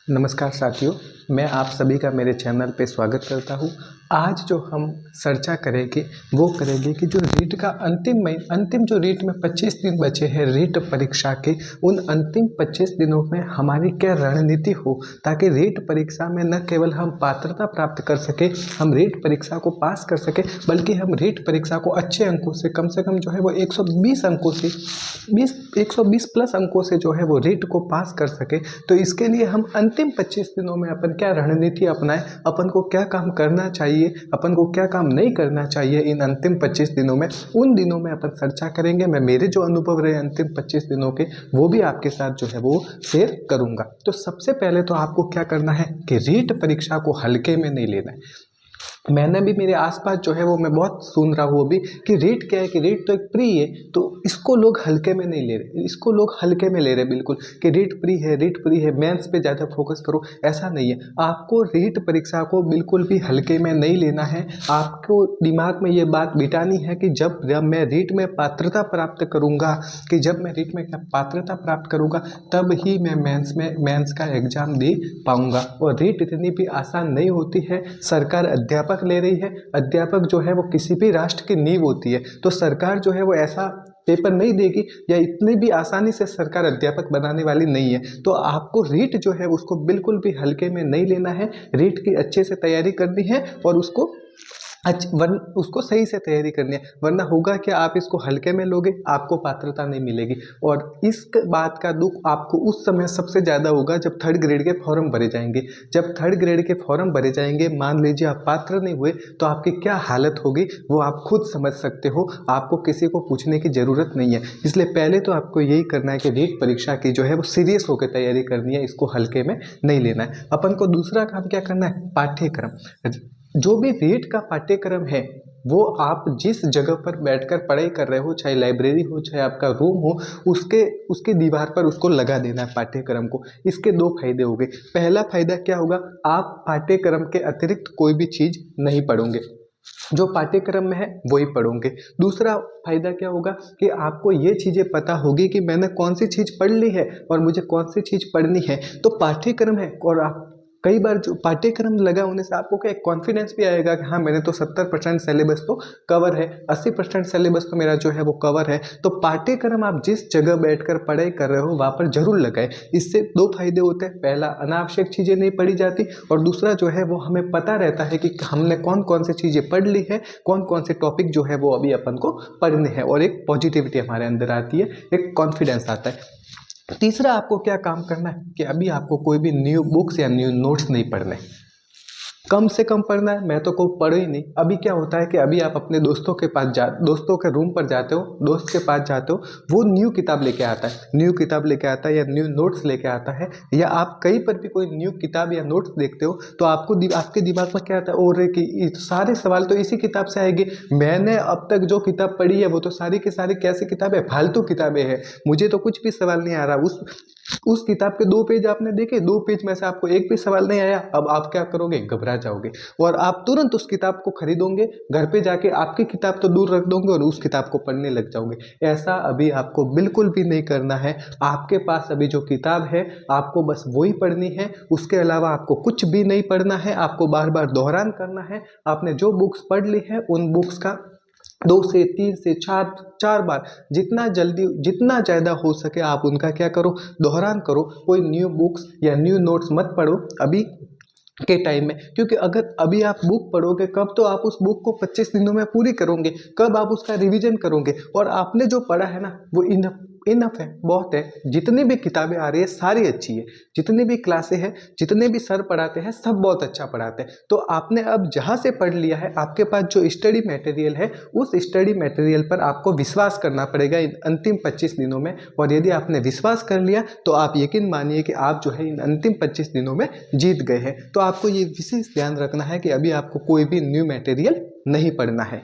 नमस्कार साथियों, मैं आप सभी का मेरे चैनल पे स्वागत करता हूँ। आज जो हम चर्चा करेंगे वो करेंगे कि जो रीट का अंतिम जो रीट में 25 दिन बचे हैं रीट परीक्षा के, उन अंतिम 25 दिनों में हमारी क्या रणनीति हो ताकि रीट परीक्षा में न केवल हम पात्रता प्राप्त कर सके, हम रीट परीक्षा को पास कर सके, बल्कि हम रीट परीक्षा को अच्छे अंकों से कम जो है वो 120 अंकों से 120 प्लस अंकों से जो है वो रीट को पास कर सके। तो इसके लिए हम अंतिम 25 दिनों में अपन क्या रणनीति अपनाएं, अपन को क्या काम करना चाहिए, अपन को क्या काम नहीं करना चाहिए इन अंतिम 25 दिनों में, उन दिनों में अपन चर्चा करेंगे। मैं मेरे जो अनुभव रहे अंतिम 25 दिनों के वो भी आपके साथ जो है वो शेयर करूंगा। तो सबसे पहले तो आपको क्या करना है कि रीट परीक्षा को हल्के में नहीं लेना है। मैंने भी मेरे आसपास जो है वो मैं बहुत सुन रहा हूँ अभी कि रीट क्या है कि रीट तो एक प्री है, तो इसको लोग हल्के में नहीं ले रहे, इसको लोग हल्के में ले रहे बिल्कुल कि रीट प्री है, मेंस पे ज़्यादा फोकस करो। ऐसा नहीं है, आपको रीट परीक्षा को बिल्कुल भी हल्के में नहीं लेना है। आपको दिमाग में ये बात बिठानी है कि जब जब मैं रीट में पात्रता प्राप्त करूँगा, कि जब मैं रीट में पात्रता प्राप्त करूँगा तब ही मैं मेंस का एग्ज़ाम दे पाऊँगा। और रीट इतनी भी आसान नहीं होती है। सरकार अध्यापक ले रही है, अध्यापक जो है वो किसी भी राष्ट्र की नींव होती है, तो सरकार जो है वो ऐसा पेपर नहीं देगी या इतनी भी आसानी से सरकार अध्यापक बनाने वाली नहीं है। तो आपको रीट जो है उसको बिल्कुल भी हल्के में नहीं लेना है, रीट की अच्छे से तैयारी करनी है और उसको सही से तैयारी करनी है, वरना होगा कि आप इसको हल्के में लोगे, आपको पात्रता नहीं मिलेगी। और इस बात का दुख आपको उस समय सबसे ज़्यादा होगा जब थर्ड ग्रेड के फॉर्म भरे जाएंगे। जब थर्ड ग्रेड के फॉर्म भरे जाएंगे, मान लीजिए आप पात्र नहीं हुए, तो आपकी क्या हालत होगी वो आप खुद समझ सकते हो। आपको किसी को पूछने की ज़रूरत नहीं है। इसलिए पहले तो आपको यही करना है कि रीट परीक्षा की जो है वो सीरियस होकर तैयारी करनी है, इसको हल्के में नहीं लेना है। अपन को दूसरा काम क्या करना है, पाठ्यक्रम। जो भी रीट का पाठ्यक्रम है वो आप जिस जगह पर बैठकर पढ़ाई कर रहे हो, चाहे लाइब्रेरी हो चाहे आपका रूम हो, उसके दीवार पर उसको लगा देना है पाठ्यक्रम को। इसके दो फायदे हो गए। पहला फायदा क्या होगा, आप पाठ्यक्रम के अतिरिक्त कोई भी चीज़ नहीं पढ़ोगे, जो पाठ्यक्रम में है वही पढ़ोगे। दूसरा फायदा क्या होगा कि आपको ये चीज़ें पता होगी कि मैंने कौन सी चीज़ पढ़ ली है और मुझे कौन सी चीज़ पढ़नी है। तो पाठ्यक्रम है, और आप कई बार जो पाठ्यक्रम लगा होने से आपको क्या एक कॉन्फिडेंस भी आएगा कि हाँ मैंने तो 70% सिलेबस तो कवर है, 80% सिलेबस तो मेरा जो है वो कवर है। तो पाठ्यक्रम आप जिस जगह बैठकर पढ़ाई कर रहे हो वहाँ पर जरूर लगाए। इससे दो फायदे होते हैं, पहला अनावश्यक चीज़ें नहीं पढ़ी जाती, और दूसरा जो है वो हमें पता रहता है कि हमने कौन कौन सी चीज़ें पढ़ ली है, कौन कौन से टॉपिक जो है वो अभी अपन को पढ़ने हैं, और एक पॉजिटिविटी हमारे अंदर आती है, एक कॉन्फिडेंस आता है। तीसरा आपको क्या काम करना है कि अभी आपको कोई भी न्यू बुक्स या न्यू नोट्स नहीं पढ़ने, कम से कम पढ़ना है। मैं तो को पढ़ो ही नहीं। अभी क्या होता है कि अभी आप अपने दोस्तों के रूम पर जाते हो, दोस्त के पास जाते हो, वो न्यू किताब लेके आता है या न्यू नोट्स लेके आता है, या आप कहीं पर भी कोई न्यू किताब या नोट्स देखते हो तो आपके दिमाग में क्या आता है, और कि सारे सवाल तो इसी किताब से आएंगे, मैंने अब तक जो किताब पढ़ी है वो तो सारी की सारी कैसी किताबें, फालतू किताबें हैं, मुझे तो कुछ भी सवाल नहीं आ रहा। उस किताब के 2 पेज आपने देखे, 2 पेज में से आपको एक भी सवाल नहीं आया। अब आप क्या करोगे, घबरा जाओगे और आप तुरंत उस किताब को खरीदोगे, घर पे जाके आपकी किताब तो दूर रख दोगे और उस किताब को पढ़ने लग जाओगे। ऐसा अभी आपको बिल्कुल भी नहीं करना है। आपके पास अभी जो किताब है आपको बस वही पढ़नी है, उसके अलावा आपको कुछ भी नहीं पढ़ना है। आपको बार बार दोहरान करना है। आपने जो बुक्स पढ़ ली है उन बुक्स का 2 से 3 से 4 बार, जितना जल्दी जितना ज़्यादा हो सके आप उनका क्या करो, दोहरान करो। कोई न्यू बुक्स या न्यू नोट्स मत पढ़ो अभी के टाइम में, क्योंकि अगर अभी आप बुक पढ़ोगे कब तो आप उस बुक को 25 दिनों में पूरी करोगे, कब आप उसका रिवीजन करोगे। और आपने जो पढ़ा है ना वो इनफ है, बहुत है। जितनी भी किताबें आ रही है सारी अच्छी है, जितनी भी क्लासें हैं, जितने भी सर पढ़ाते हैं सब बहुत अच्छा पढ़ाते हैं। तो आपने अब जहाँ से पढ़ लिया है, आपके पास जो स्टडी मटेरियल है उस स्टडी मटेरियल पर आपको विश्वास करना पड़ेगा इन अंतिम 25 दिनों में। और यदि आपने विश्वास कर लिया तो आप यकीन मानिए कि आप जो है इन अंतिम 25 दिनों में जीत गए हैं। तो आपको ये विशेष ध्यान रखना है कि अभी आपको कोई भी न्यू मटेरियल नहीं पढ़ना है।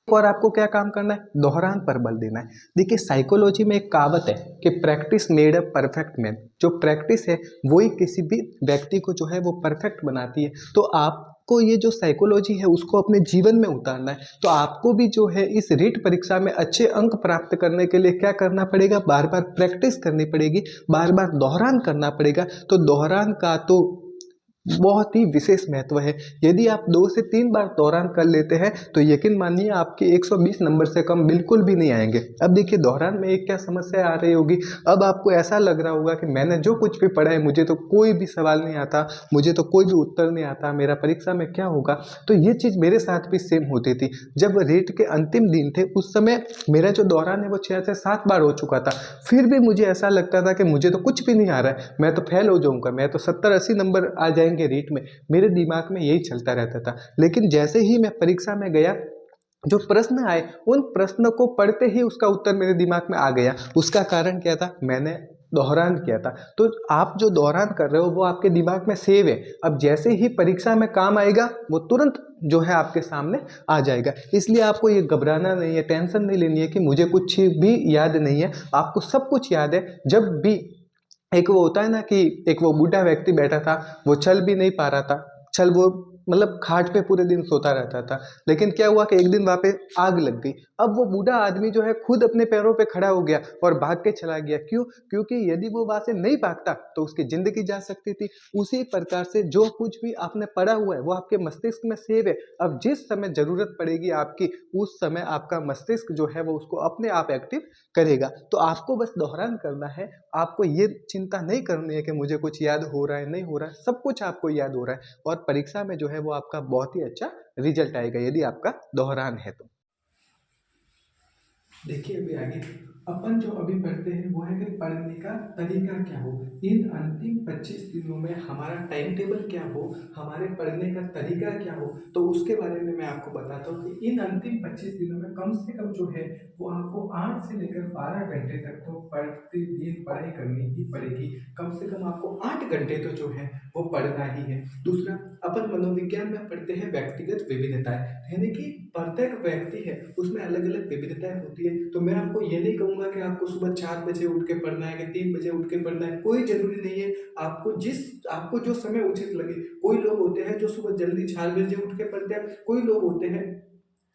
और आपको क्या काम करना है, दोहरान पर बल देना है। देखिए साइकोलॉजी में एक कहावत है कि practice made a perfect man. जो प्रैक्टिस है वही किसी भी व्यक्ति को जो है वो परफेक्ट बनाती है। तो आप आपको ये जो साइकोलॉजी है उसको अपने जीवन में उतारना है, तो आपको भी जो है इस रीट परीक्षा में अच्छे अंक प्राप्त करने के लिए क्या करना पड़ेगा, बार बार प्रैक्टिस करनी पड़ेगी, बार बार दोहरान करना पड़ेगा। तो दोहरान का तो बहुत ही विशेष महत्व है। यदि आप 2 से 3 बार दोहरान कर लेते हैं तो यकीन मानिए आपके 120 नंबर से कम बिल्कुल भी नहीं आएंगे। अब देखिए दोहरान में एक क्या समस्या आ रही होगी, अब आपको ऐसा लग रहा होगा कि मैंने जो कुछ भी पढ़ा है मुझे तो कोई भी सवाल नहीं आता, मुझे तो कोई भी उत्तर नहीं आता, मेरा परीक्षा में क्या होगा। तो ये चीज़ मेरे साथ भी सेम होती थी। जब रीट के अंतिम दिन थे उस समय मेरा जो दोहरान है वो 6 से 7 बार हो चुका था, फिर भी मुझे ऐसा लगता था कि मुझे तो कुछ भी नहीं आ रहा है, मैं तो फेल हो जाऊंगा, मैं तो 70-80 नंबर आ जाएंगे रीट में। मेरे दिमाग में यही चलता रहता था। लेकिन जैसे ही मैं परीक्षा में गया, जो प्रश्न आए उन प्रश्न को पढ़ते ही उसका उत्तर मेरे दिमाग में आ गया। उसका कारण क्या था, मैंने दोहरान किया था। तो आप जो दोहरान कर रहे हो वो आपके दिमाग में सेव है, अब जैसे ही परीक्षा में काम आएगा वो तुरंत जो है आपके सामने आ जाएगा। इसलिए आपको ये घबराना नहीं है, टेंशन नहीं लेनी है कि मुझे कुछ भी याद नहीं है। आपको सब कुछ याद है। जब भी एक वो होता है ना कि एक वो बूढ़ा व्यक्ति बैठा था, वो चल भी नहीं पा रहा था, चल वो मतलब खाट पे पूरे दिन सोता रहता था। लेकिन क्या हुआ कि एक दिन वहाँ पे आग लग गई। अब वो बूढ़ा आदमी जो है खुद अपने पैरों पे खड़ा हो गया और भाग के चला गया। क्यों? क्योंकि यदि वो वहाँ से नहीं भागता तो उसकी ज़िंदगी जा सकती थी। उसी प्रकार से जो कुछ भी आपने पढ़ा हुआ है वो आपके मस्तिष्क में सेव है। अब जिस समय ज़रूरत पड़ेगी आपकी, उस समय आपका मस्तिष्क जो है वो उसको अपने आप एक्टिव करेगा। तो आपको बस दोहरान करना है। आपको ये चिंता नहीं करनी है कि मुझे कुछ याद हो रहा है नहीं हो रहा है, सब कुछ आपको याद हो रहा है और परीक्षा में जो है वो आपका बहुत ही अच्छा रिजल्ट आएगा यदि आपका दोहरान है तो। देखिए अभी आगे अपन जो अभी पढ़ते हैं वो है कि पढ़ने का तरीका क्या हो। इन अंतिम 25 दिनों में हमारा टाइम टेबल क्या हो, हमारे पढ़ने का तरीका क्या हो, तो उसके बारे में मैं आपको बताता हूँ कि इन अंतिम 25 दिनों में कम से कम जो है वो आपको 8 से लेकर 12 घंटे तक तो प्रतिदिन पढ़ाई करनी ही पड़ेगी। कम से कम आपको 8 घंटे तो जो है वो पढ़ना ही है। दूसरा, अपन मनोविज्ञान में पढ़ते हैं व्यक्तिगत विभिन्नताएं, यानी कि प्रत्येक व्यक्ति है उसमें अलग अलग विविधताएं होती है। तो मैं आपको ये नहीं कहूंगा कि आपको सुबह 4 बजे उठ के पढ़ना है कि 3 बजे उठ के पढ़ना है, कोई जरूरी नहीं है। आपको जो समय उचित लगे। कोई लोग होते हैं जो सुबह जल्दी 4 बजे उठ के पढ़ते हैं, कोई लोग होते हैं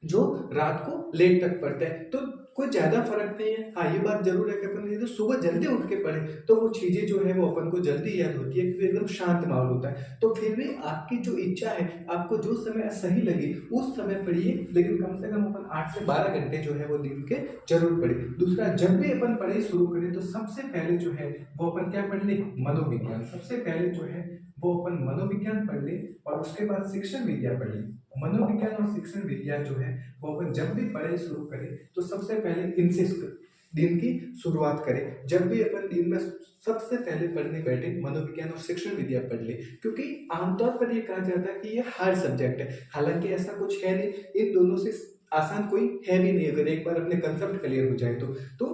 जो रात को लेट तक पढ़ते हैं। तो कोई ज्यादा फर्क नहीं है। हाँ, ये बात जरूर है कि अपन यदि सुबह जल्दी उठ के पढ़े तो वो चीजें जो है वो अपन को जल्दी याद होती है क्योंकि एकदम शांत माहौल होता है। तो फिर भी आपकी जो इच्छा है, आपको जो समय सही लगे उस समय पढ़िए, लेकिन कम से कम अपन 8 से 12 घंटे जो है वो दिन के जरूर पढ़े। दूसरा, जब भी अपन पढ़ाई शुरू करें तो सबसे पहले जो है वो अपन क्या पढ़ ले, मनोविज्ञान। सबसे पहले जो है वो अपन मनोविज्ञान पढ़ ले और उसके बाद शिक्षण विद्या पढ़ ले। मनोविज्ञान और शिक्षण विद्या जो है वो अपन जब भी पढ़ाई शुरू करें तो सबसे पहले इनसे दिन की शुरुआत करें। जब भी अपन दिन में सबसे पहले पढ़ने बैठे मनोविज्ञान और शिक्षण विद्या पढ़ ले, क्योंकि आमतौर पर ये कहा जाता है कि ये हार्ड सब्जेक्ट है। हालांकि ऐसा कुछ है नहीं, इन दोनों से आसान कोई है भी नहीं अगर एक बार अपने कंसेप्ट क्लियर हो जाए तो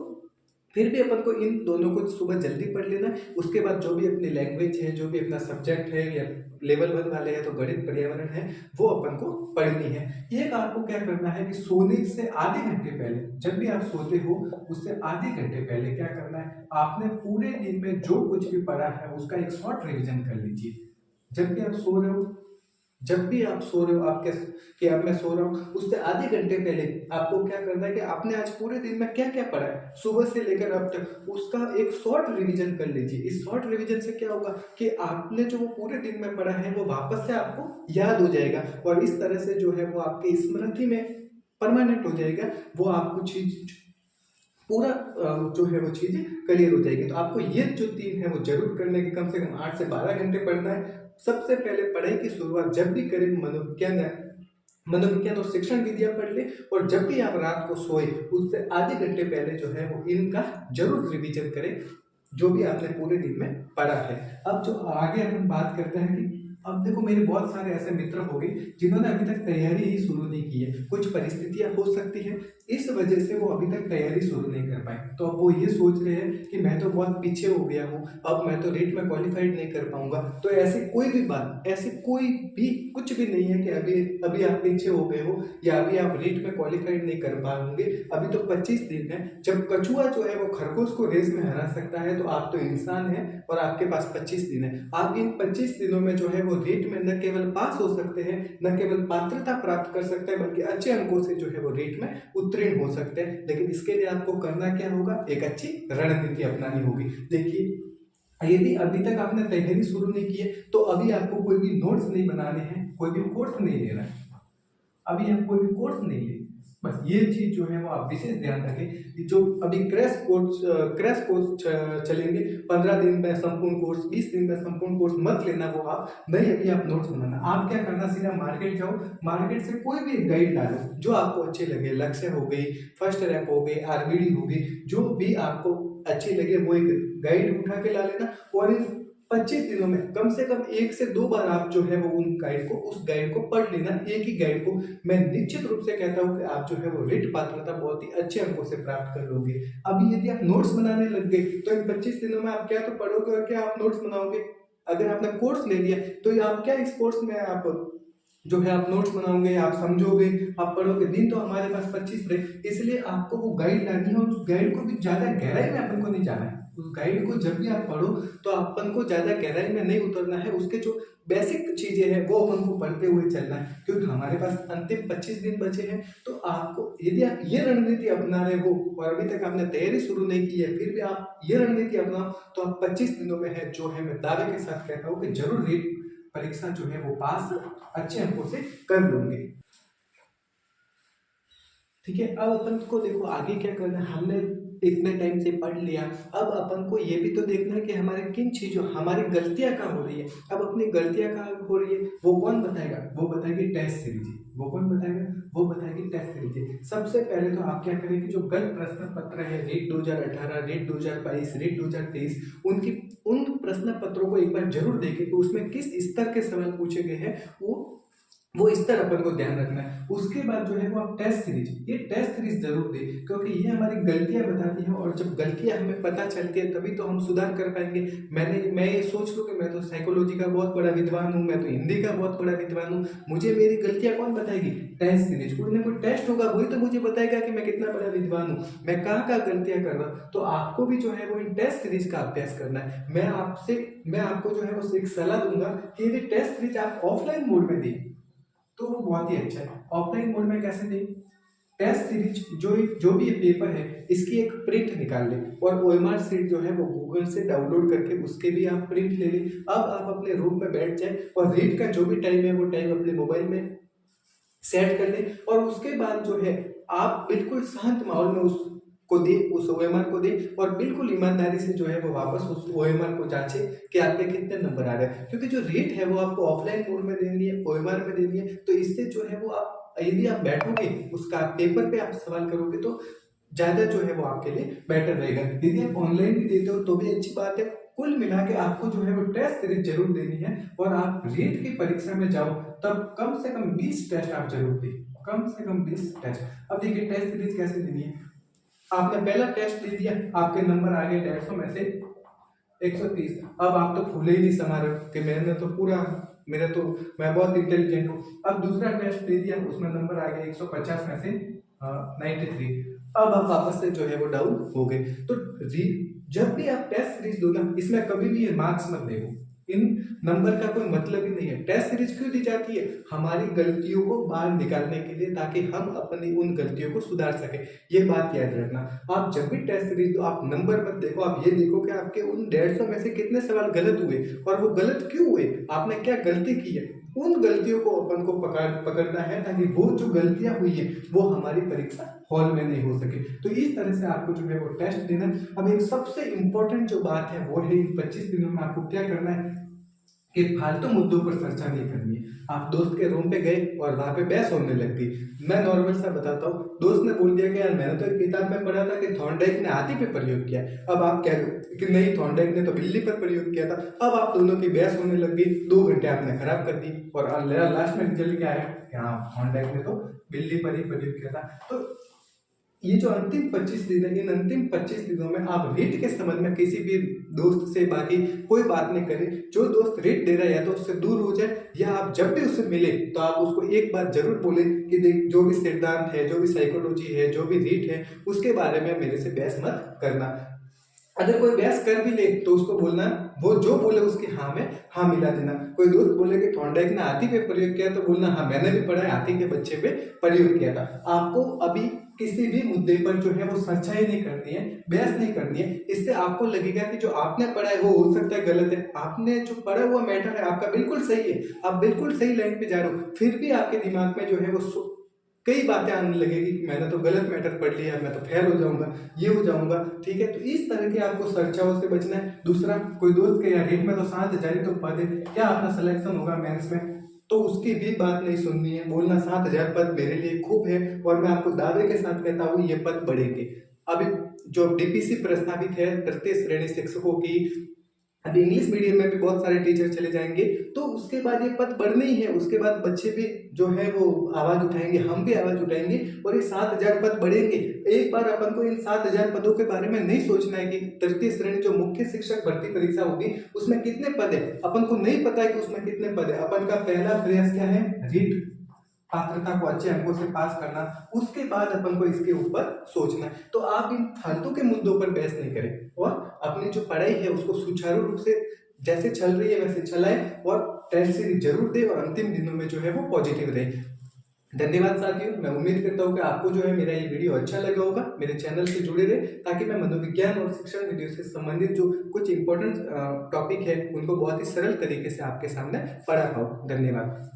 फिर भी अपन को इन दोनों को सुबह जल्दी पढ़ लेना है। उसके बाद जो भी अपनी लैंग्वेज है, जो भी अपना सब्जेक्ट है या लेवल 1 वाले हैं तो गणित पर्यावरण है, वो अपन को पढ़नी है। एक आपको क्या करना है कि सोने से आधे घंटे पहले, जब भी आप सोते हो उससे आधे घंटे पहले क्या करना है, आपने पूरे दिन में जो कुछ भी पढ़ा है उसका एक शॉर्ट रिवीजन कर लीजिए। जब भी आप सो रहे हो, जब भी आप सो रहे हो, आपके कि अब मैं सो रहा हूँ उससे आधे घंटे पहले आपको क्या करना है कि आपने आज पूरे दिन में क्या क्या पढ़ा है सुबह से लेकर अब तक, उसका एक शॉर्ट रिवीजन कर लीजिए। इस शॉर्ट रिवीजन से क्या होगा कि आपने जो वो पूरे दिन में पढ़ा है वो वापस से आपको याद हो जाएगा और इस तरह से जो है वो आपकी स्मृति में परमानेंट हो जाएगा। वो आपको चीज पूरा जो है वो चीजें क्लियर हो जाएगी। तो आपको ये जो 3 है वो जरूर करने की, कम से कम 8 से 12 घंटे पढ़ना है। सबसे पहले पढ़ाई की शुरुआत जब भी करें मनोविज्ञान और शिक्षण विद्या पढ़ ले, और जब भी आप रात को सोए उससे आधे घंटे पहले जो है वो इनका जरूर रिवीजन करें जो भी आपने पूरे दिन में पढ़ा है। अब जो आगे अपन बात करते हैं कि अब देखो मेरे बहुत सारे ऐसे मित्र हो गए जिन्होंने अभी तक तैयारी ही शुरू नहीं की है। कुछ परिस्थितियां हो सकती है इस वजह से वो अभी तक तैयारी शुरू नहीं कर पाए, तो अब वो ये सोच रहे हैं कि मैं तो बहुत पीछे हो गया हूँ, अब मैं तो रीट में क्वालिफाइड नहीं कर पाऊंगा। तो ऐसी कोई भी बात, ऐसी कोई भी कुछ भी नहीं है कि अभी अभी आप पीछे हो गए हो या अभी आप रीट में क्वालिफाइड नहीं कर पाओगे। अभी तो 25 दिन है। जब कछुआ जो है वो खरगोश को रेस में हरा सकता है तो आप तो इंसान है और आपके पास 25 दिन है। आप इन 25 दिनों में जो है वो वो रीट में न केवल पास हो सकते हैं, न केवल पात्रता प्राप्त कर सकते हैं, बल्कि अच्छे अंकों से जो है वो रीट में उत्तीर्ण हो सकते हैं। लेकिन इसके लिए आपको करना क्या होगा, एक अच्छी रणनीति अपनानी होगी। देखिए, यदि अभी तक आपने तैयारी शुरू नहीं की है तो अभी आपको कोई भी नोट्स नहीं बनाने हैं, कोई भी कोर्स नहीं लेना है, अभी हम कोई भी कोर्स नहीं ले। बस ये चीज जो है वो आप विशेष ध्यान रखें। जो अभी क्रैश कोर्स चलेंगे, 15 दिन में संपूर्ण कोर्स, 20 दिन में संपूर्ण कोर्स मत लेना, वो आप नहीं, अभी आप नोट्स बनाना। आप क्या करना, सीधा मार्केट जाओ, मार्केट से कोई भी गाइड डालो जो आपको अच्छे लगे, लक्ष्य हो गई, फर्स्ट रैंक हो गई, आरबीडी हो गई, जो भी आपको अच्छी लगे वो एक गाइड उठा के ला लेना। और इस 25 दिनों में कम से कम 1 से 2 बार आप जो है वो उस गाइड को पढ़ लेना। एक ही गाइड को मैं निश्चित रूप से कहता हूँ कि आप जो है वो रीट पात्रता बहुत ही अच्छे अंकों से प्राप्त कर लोगे। अभी यदि आप नोट्स बनाने लग गए तो इन 25 दिनों में आप क्या तो पढ़ोगे और क्या आप नोट्स बनाओगे। अगर आपने कोर्स ले लिया तो आप क्या इस कोर्स में आप जो है आप नोट्स बनाओगे, आप समझोगे, आप पढ़ोगे। दिन तो हमारे पास 25 रहे, इसलिए आपको वो गाइड लानी है और उस गाइड को भी ज्यादा गहराई में अपन को नहीं जाना है। उस गाइड को जब भी आप पढ़ो तो अपन को ज्यादा गहराई में नहीं उतरना है, उसके जो बेसिक चीजें हैं वो अपन को पढ़ते हुए चलना है, क्योंकि हमारे पास अंतिम 25 दिन बचे हैं। तो आपको, यदि आप ये रणनीति अपना रहे हो और अभी तक आपने तैयारी शुरू नहीं की है, फिर भी आप ये रणनीति अपनाओ तो आप 25 दिनों में है जो है मैं दावे के साथ कहता हूँ कि जरूर रीट परीक्षा जो है वो पास अच्छे अंकों से कर लूंगे। ठीक है, अब अपन को देखो आगे क्या करना है। हमने इतने टाइम से पढ़ लिया, अब अपन को ये भी तो देखना है कि हमारे किन चीजों, हमारी गलतियां कहाँ हो रही है। अब अपनी गलतियां कहाँ हो रही है वो कौन बताएगा, वो बताएगी टेस्ट सीरीज। वो कौन बताएगा, वो बताएगी टेस्ट सीरीज। सबसे पहले तो आप क्या करेंगे, जो गलत प्रश्न पत्र है रीट 2018, रीट 2022, रीट 2023, उन प्रश्न पत्रों को एक बार जरूर देखें कि उसमें किस स्तर के सवाल पूछे गए हैं, वो स्तर अपन को ध्यान रखना है। उसके बाद जो है वो आप टेस्ट सीरीज, ये टेस्ट सीरीज जरूर दे, क्योंकि ये हमारी गलतियां बताती है और जब गलतियां हमें पता चलती है तभी तो हम सुधार कर पाएंगे। मैं ये सोच लूं कि मैं तो साइकोलॉजी का बहुत बड़ा विद्वान हूँ, मैं तो हिंदी का बहुत बड़ा विद्वान हूँ, मुझे मेरी गलतियां कौन बताएगी, टेस्ट सीरीज। कोई ना कोई टेस्ट होगा, वही तो मुझे बताएगा कि मैं कितना बड़ा विद्वान हूँ, मैं कहाँ गलतियां कर रहा हूँ। तो आपको भी जो है वो इन टेस्ट सीरीज का अभ्यास करना है। मैं आपको जो है वो एक सलाह दूंगा कि यदि टेस्ट सीरीज आप ऑफलाइन मोड में दें तो वो बहुत ही अच्छा है। ऑफलाइन मोड में कैसे दें, टेस्ट सीरीज जो भी ये पेपर है इसकी एक प्रिंट निकाल लें और ओएमआर सीट जो है वो गूगल से डाउनलोड करके उसके भी आप प्रिंट ले लें। अब आप अपने रूम में बैठ जाए और रीड का जो भी टाइम है वो टाइम अपने मोबाइल में सेट कर लें और उसके बाद जो है आप बिल्कुल शांत माहौल में उस ओएमआर को दे और बिल्कुल ईमानदारी से जो है वो वापस उस ओएमआर को जांचे कि आपके कितने नंबर आ रहे हैं। क्योंकि जो रेट है वो आपको ऑफलाइन मोड में देनी है, ओएमआर में देनी है, तो इससे जो है वो आप, यदि आप बैठोगे उसका पेपर पे आप सवाल करोगे तो ज्यादा जो है वो आपके लिए बेटर रहेगा। यदि आप ऑनलाइन भी देते हो तो भी अच्छी बात है। कुल मिला के आपको जो है वो टेस्ट सीरीज जरूर देनी है और आप रीट की परीक्षा में जाओ तब कम से कम 20 टेस्ट आप जरूर दें, कम से कम 20 टेस्ट। अब देखिए टेस्ट सीरीज कैसे देनी है। आपने पहला टेस्ट दे दिया, आपके नंबर आ गए 150 में से 130। अब आप तो फूले ही नहीं समा रहे कि मैं बहुत इंटेलिजेंट हूँ। अब दूसरा टेस्ट दे दिया, उसमें नंबर आ गया 150 में से 93। अब आप वापस से जो है वो डाउन हो गए। तो जब भी आप टेस्ट सीरीज दो ना, इसमें कभी भी ये मार्क्स मत देखो, इन नंबर का कोई मतलब ही नहीं है। टेस्ट सीरीज क्यों दी जाती है, हमारी गलतियों को बाहर निकालने के लिए, ताकि हम अपनी उन गलतियों को सुधार सके। ये बात याद रखना। आप जब भी टेस्ट सीरीज दो आप नंबर मत देखो, आप ये देखो कि आपके उन 150 में से कितने सवाल गलत हुए और वो गलत क्यों हुए, आपने क्या गलती की है। उन गलतियों को अपन को पकड़ना है ताकि वो जो गलतियां हुई है वो हमारी परीक्षा हॉल में नहीं हो सके। तो इस तरह से आपको जो है वो टेस्ट देना। अब एक सबसे इंपॉर्टेंट जो बात है वो है इन 25 दिनों में आपको क्या करना है कि फालतू मुद्दों पर चर्चा नहीं करनी है। आप दोस्त के रूम पे गए और वहां पे बहस होने लग गई। मैं नॉर्मल सा बताता हूँ, दोस्त ने बोल दिया कि यार मैंने तो एक किताब में पढ़ा था कि थॉर्नडाइक ने हाथी पे प्रयोग किया। अब आप कह रहे हो कि नहीं, थॉर्नडाइक ने तो बिल्ली पर प्रयोग किया था। अब आप दोनों की बहस होने लग गई, 2 घंटे आपने खराब कर दी और लास्ट में रिजल्ट क्या आया कि हाँ थॉर्नडाइक ने तो बिल्ली पर ही प्रयोग किया था। तो ये जो अंतिम 25 दिन है, इन अंतिम 25 दिनों में आप रीट के संबंध में किसी भी दोस्त से बाकी कोई बात नहीं करें। जो दोस्त रीट दे रहा है या तो उससे दूर हो जाए, या आप जब भी उससे मिले तो आप उसको एक बात जरूर बोले कि देख जो भी सिद्धांत है, जो भी साइकोलॉजी है, जो भी रीट है, उसके बारे में मेरे से बहस मत करना। अगर कोई बहस कर भी ले तो उसको बोलना, वो जो बोले उसकी हाँ में हाँ मिला देना। कोई दोस्त बोले कि थॉर्नडाइक ने हाथी पे प्रयोग किया तो बोलना हाँ मैंने भी पढ़ा है, हाथी के बच्चे पे प्रयोग किया था। आपको अभी किसी भी मुद्दे पर जो है वो सच्चाई नहीं करनी है, बहस नहीं करनी है। इससे आपको लगेगा कि जो आपने पढ़ा है वो हो सकता है गलत है, आपने जो पढ़ा हुआ मैटर है आपका बिल्कुल सही है, आप बिल्कुल सही लाइन पे जा रहे हो, फिर भी आपके दिमाग में जो है वो कई बातें आने लगेगी कि मैंने तो गलत मैटर पढ़ लिया, मैं तो फेल हो जाऊंगा, ये हो जाऊंगा। ठीक है, तो इस तरह के आपको चर्चाओं से बचना है। दूसरा, कोई दोस्त के यार रीट में तो 7,000 तो पद है, क्या अपना सिलेक्शन होगा मेंस में, तो उसकी भी बात नहीं सुननी है। बोलना 7,000 पद मेरे लिए खूब है और मैं आपको दावे के साथ कहता हूँ ये पद बढ़ेंगे। अभी जो डीपीसी प्रस्तावित है तृतीय श्रेणी शिक्षकों की, अभी इंग्लिश मीडियम में भी बहुत सारे टीचर चले जाएंगे, तो उसके बाद ये पद बढ़ने ही है। उसके बाद बच्चे भी जो है वो आवाज उठाएंगे, हम भी आवाज उठाएंगे और ये 7,000 पद बढ़ेंगे। एक बार अपन को इन 7,000 पदों के बारे में नहीं सोचना है कि तृतीय श्रेणी जो मुख्य शिक्षक भर्ती परीक्षा होगी उसमें कितने पद है, अपन को नहीं पता है कि उसमें कितने पद है। अपन का पहला प्रयास क्या है, रीट पात्रता को अच्छे अंकों से पास करना, उसके बाद अपन को इसके ऊपर सोचना है। तो आप इन फालतू के मुद्दों पर बहस नहीं करें और अपनी जो पढ़ाई है उसको सुचारू रूप से जैसे चल रही है वैसे चलाएं और टेस्ट सीरीज जरूर दे और अंतिम दिनों में जो है वो पॉजिटिव रहे। धन्यवाद साथियों, मैं उम्मीद करता हूँ कि आपको जो है मेरा ये वीडियो अच्छा लगा होगा। मेरे चैनल से जुड़े रहे ताकि मैं मनोविज्ञान और शिक्षण वीडियो से संबंधित जो कुछ इंपॉर्टेंट टॉपिक है उनको बहुत ही सरल तरीके से आपके सामने पढ़ा पाऊँ। धन्यवाद।